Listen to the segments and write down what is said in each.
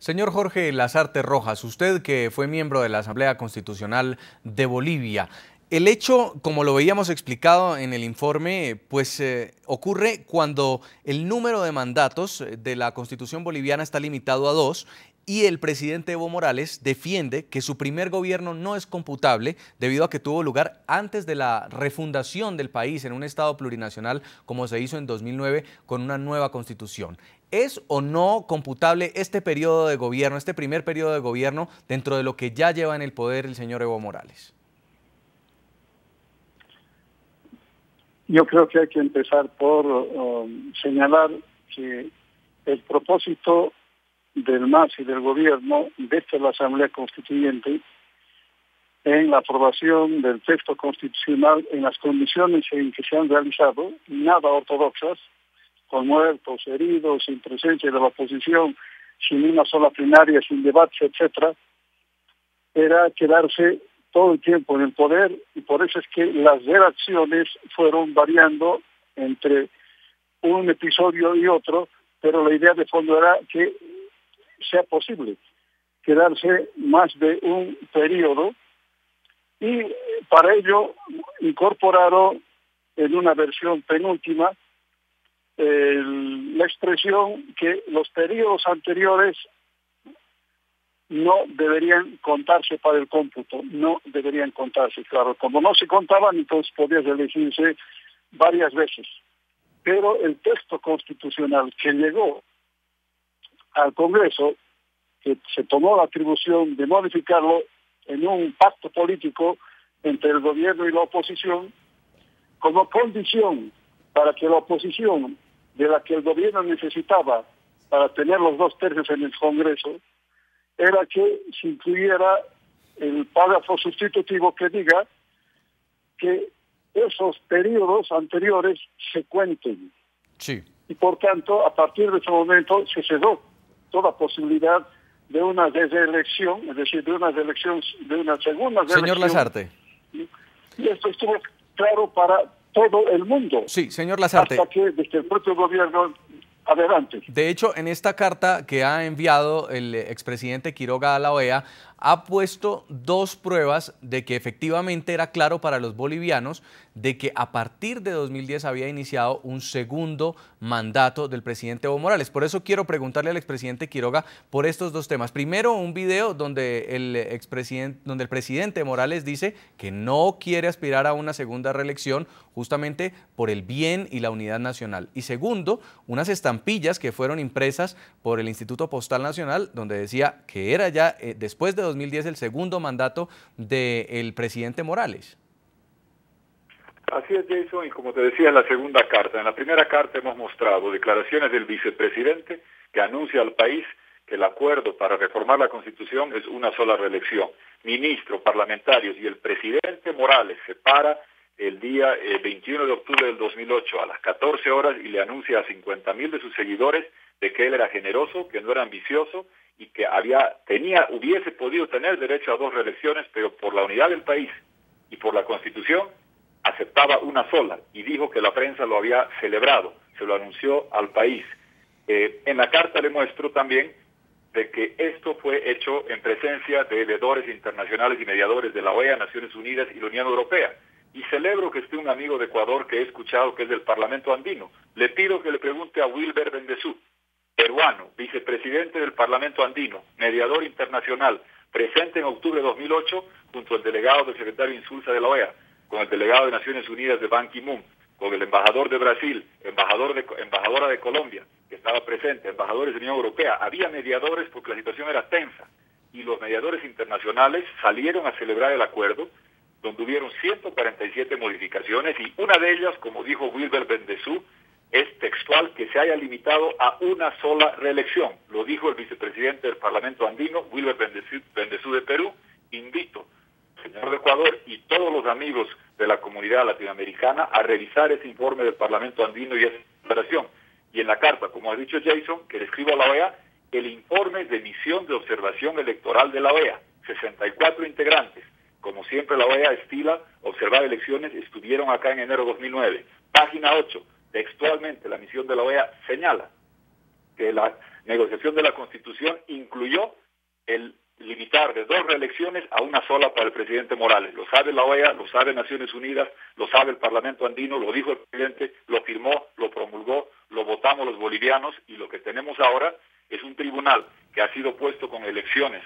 Señor Jorge Lasarte Rojas, usted que fue miembro de la Asamblea Constitucional de Bolivia, el hecho, como lo veíamos explicado en el informe, ocurre cuando el número de mandatos de la Constitución boliviana está limitado a 2 y el presidente Evo Morales defiende que su primer gobierno no es computable debido a que tuvo lugar antes de la refundación del país en un estado plurinacional como se hizo en 2009 con una nueva constitución. ¿Es o no computable este periodo de gobierno, este primer periodo de gobierno dentro de lo que ya lleva en el poder el señor Evo Morales? Yo creo que hay que empezar por señalar que el propósito del MAS y del gobierno desde la Asamblea Constituyente en la aprobación del texto constitucional en las condiciones en que se han realizado, nada ortodoxas, con muertos, heridos, sin presencia de la oposición, sin una sola plenaria, sin debates, etcétera, era quedarse todo el tiempo en el poder, y por eso es que las redacciones fueron variando entre un episodio y otro, pero la idea de fondo era que sea posible quedarse más de un periodo, y para ello incorporaron en una versión penúltima la expresión que los periodos anteriores no deberían contarse para el cómputo, no deberían contarse, claro, como no se contaban, entonces podía reelegirse varias veces. Pero el texto constitucional que llegó al Congreso, que se tomó la atribución de modificarlo en un pacto político entre el gobierno y la oposición, como condición para que la oposición, de la que el gobierno necesitaba para tener los 2/3 en el Congreso, era que se incluyera el párrafo sustitutivo que diga que esos periodos anteriores se cuenten. Sí. Y por tanto, a partir de ese momento se cesó toda posibilidad de una reelección, es decir, de una segunda reelección. Señor Lasarte. Y esto estuvo claro para todo el mundo. Sí, señor Lasarte. Hasta que desde el propio gobierno adelante. De hecho, en esta carta que ha enviado el expresidente Quiroga a la OEA, ha puesto 2 pruebas de que efectivamente era claro para los bolivianos de que a partir de 2010 había iniciado un segundo mandato del presidente Evo Morales. Por eso quiero preguntarle al expresidente Quiroga por estos 2 temas. Primero, un video donde el presidente Morales dice que no quiere aspirar a una segunda reelección justamente por el bien y la unidad nacional. Y segundo, unas estampillas que fueron impresas por el Instituto Postal Nacional donde decía que era ya después de 2010 el segundo mandato del presidente Morales. Así es, Jason, y como te decía en la segunda carta, en la primera carta hemos mostrado declaraciones del vicepresidente que anuncia al país que el acuerdo para reformar la Constitución es una sola reelección. Ministros, parlamentarios y el presidente Morales se para el día 21 de octubre del 2008 a las 14 horas y le anuncia a 50.000 de sus seguidores de que él era generoso, que no era ambicioso y que hubiese podido tener derecho a 2 reelecciones, pero por la unidad del país y por la Constitución aceptaba una sola, y dijo que la prensa lo había celebrado, se lo anunció al país. En la carta le muestro también de que esto fue hecho en presencia de veedores internacionales y mediadores de la OEA, Naciones Unidas y la Unión Europea. Y celebro que esté un amigo de Ecuador que he escuchado que es del Parlamento Andino. Le pido que le pregunte a Wilber Bendezú, peruano, vicepresidente del Parlamento Andino, mediador internacional, presente en octubre de 2008 junto al delegado del secretario Insulza de la OEA, con el delegado de Naciones Unidas de Ban Ki-moon, con el embajador de Brasil, embajadora de Colombia, que estaba presente, embajadores de la Unión Europea. Había mediadores porque la situación era tensa, y los mediadores internacionales salieron a celebrar el acuerdo, donde hubieron 147 modificaciones, y una de ellas, como dijo Wilber Bendezú, es textual que se haya limitado a una sola reelección. Lo dijo el vicepresidente del Parlamento Andino, Wilber Bendezú de Perú. Invito señor de Ecuador y todos los amigos de la comunidad latinoamericana a revisar ese informe del Parlamento Andino y esa declaración. Y en la carta, como ha dicho Jason, que le escribo a la OEA, el informe de misión de observación electoral de la OEA, 64 integrantes. Como siempre la OEA estila observar elecciones, estuvieron acá en enero de 2009. Página 8, textualmente la misión de la OEA señala que negociación de la Constitución incluyó el limitar de 2 reelecciones a una sola para el presidente Morales. Lo sabe la OEA, lo sabe Naciones Unidas, lo sabe el Parlamento andino, lo dijo el presidente, lo firmó, lo promulgó, lo votamos los bolivianos, y lo que tenemos ahora es un tribunal que ha sido puesto con elecciones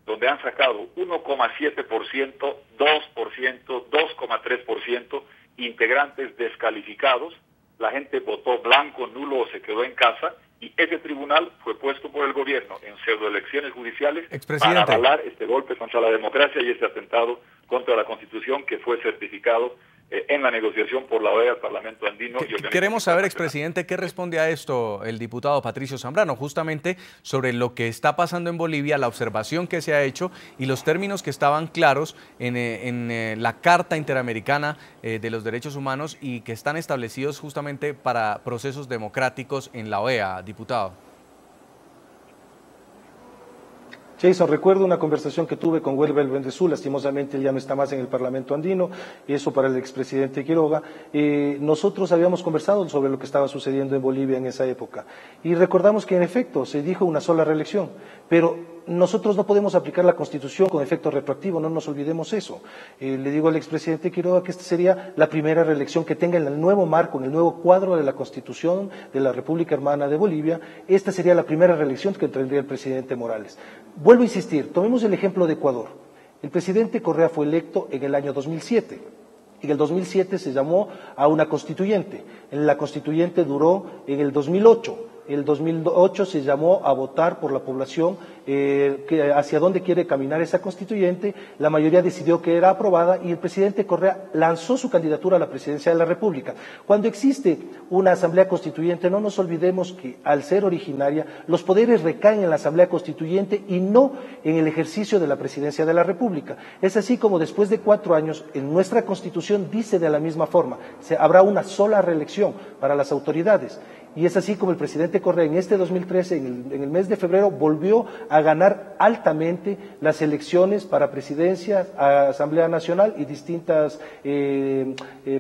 donde han sacado 1,7%, 2%, 2,3% integrantes descalificados. La gente votó blanco, nulo o se quedó en casa, y ese tribunal fue puesto por el gobierno en pseudoelecciones judiciales para avalar este golpe contra la democracia y este atentado contra la Constitución que fue certificado en la negociación por la OEA, el Parlamento andino. Queremos saber, expresidente, ¿qué responde a esto el diputado Patricio Zambrano? Justamente sobre lo que está pasando en Bolivia, la observación que se ha hecho y los términos que estaban claros en la Carta Interamericana de los Derechos Humanos y que están establecidos justamente para procesos democráticos en la OEA, diputado. Jason, recuerdo una conversación que tuve con Welber Bendezú, lastimosamente él ya no está más en el Parlamento andino, eso para el expresidente Quiroga. Nosotros habíamos conversado sobre lo que estaba sucediendo en Bolivia en esa época y recordamos que en efecto se dijo una sola reelección, pero nosotros no podemos aplicar la Constitución con efecto retroactivo, no nos olvidemos eso. Le digo al expresidente Quiroga que esta sería la primera reelección que tenga en el nuevo marco, en el nuevo cuadro de la Constitución de la República Hermana de Bolivia. Esta sería la primera reelección que tendría el presidente Morales. Vuelvo a insistir, tomemos el ejemplo de Ecuador. El presidente Correa fue electo en el año 2007. En el 2007 se llamó a una constituyente. La constituyente duró en el 2008. En el 2008 se llamó a votar por la población hacia dónde quiere caminar esa constituyente. La mayoría decidió que era aprobada y el presidente Correa lanzó su candidatura a la presidencia de la República. Cuando existe una asamblea constituyente, no nos olvidemos que al ser originaria, los poderes recaen en la asamblea constituyente y no en el ejercicio de la presidencia de la República. Es así como después de 4 años, en nuestra Constitución dice de la misma forma, habrá una sola reelección para las autoridades. Y es así como el presidente Correa en este 2013, en el mes de febrero, volvió a ganar altamente las elecciones para presidencia, Asamblea Nacional y distintas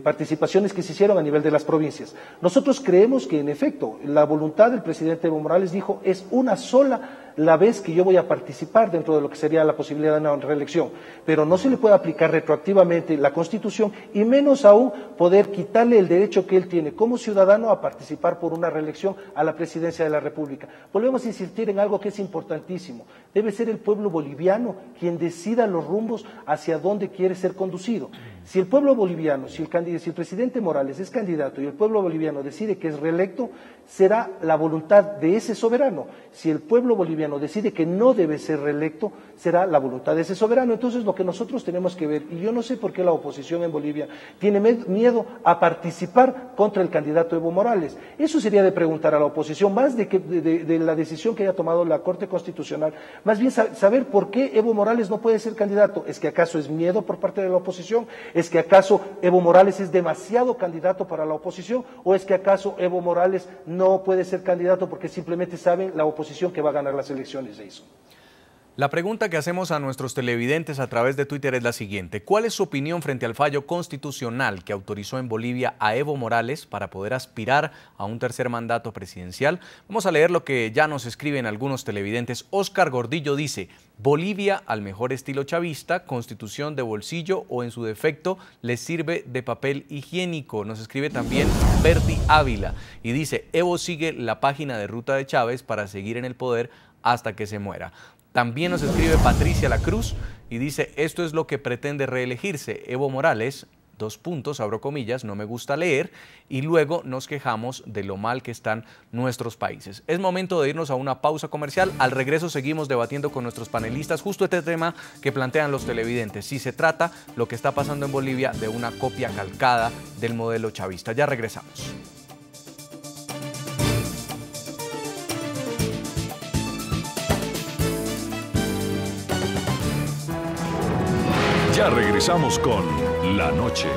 participaciones que se hicieron a nivel de las provincias. Nosotros creemos que, en efecto, la voluntad del presidente Evo Morales dijo, es una sola la vez que yo voy a participar dentro de lo que sería la posibilidad de una reelección, pero no se le puede aplicar retroactivamente la Constitución y menos aún poder quitarle el derecho que él tiene como ciudadano a participar por una reelección a la presidencia de la República. Volvemos a insistir en algo que es importantísimo, debe ser el pueblo boliviano quien decida los rumbos hacia dónde quiere ser conducido. Si el pueblo boliviano, si el presidente Morales es candidato y el pueblo boliviano decide que es reelecto, será la voluntad de ese soberano. Si el pueblo boliviano decide que no debe ser reelecto, será la voluntad de ese soberano. Entonces, lo que nosotros tenemos que ver, y yo no sé por qué la oposición en Bolivia tiene miedo a participar contra el candidato Evo Morales. Eso sería de preguntar a la oposición, más de la decisión que haya tomado la Corte Constitucional, más bien saber por qué Evo Morales no puede ser candidato. ¿Es que acaso es miedo por parte de la oposición? ¿Es que acaso Evo Morales es demasiado candidato para la oposición? ¿O es que acaso Evo Morales no puede ser candidato porque simplemente saben la oposición que va a ganar las elecciones de eso? La pregunta que hacemos a nuestros televidentes a través de Twitter es la siguiente. ¿Cuál es su opinión frente al fallo constitucional que autorizó en Bolivia a Evo Morales para poder aspirar a un tercer mandato presidencial? Vamos a leer lo que ya nos escriben algunos televidentes. Oscar Gordillo dice, Bolivia al mejor estilo chavista, constitución de bolsillo o en su defecto les sirve de papel higiénico. Nos escribe también Berti Ávila y dice, Evo sigue la página de ruta de Chávez para seguir en el poder hasta que se muera. También nos escribe Patricia La Cruz y dice, esto es lo que pretende reelegirse Evo Morales, abro comillas, no me gusta leer, y luego nos quejamos de lo mal que están nuestros países. Es momento de irnos a una pausa comercial. Al regreso seguimos debatiendo con nuestros panelistas justo este tema que plantean los televidentes, si se trata lo que está pasando en Bolivia de una copia calcada del modelo chavista. Ya regresamos. Ya regresamos con La Noche.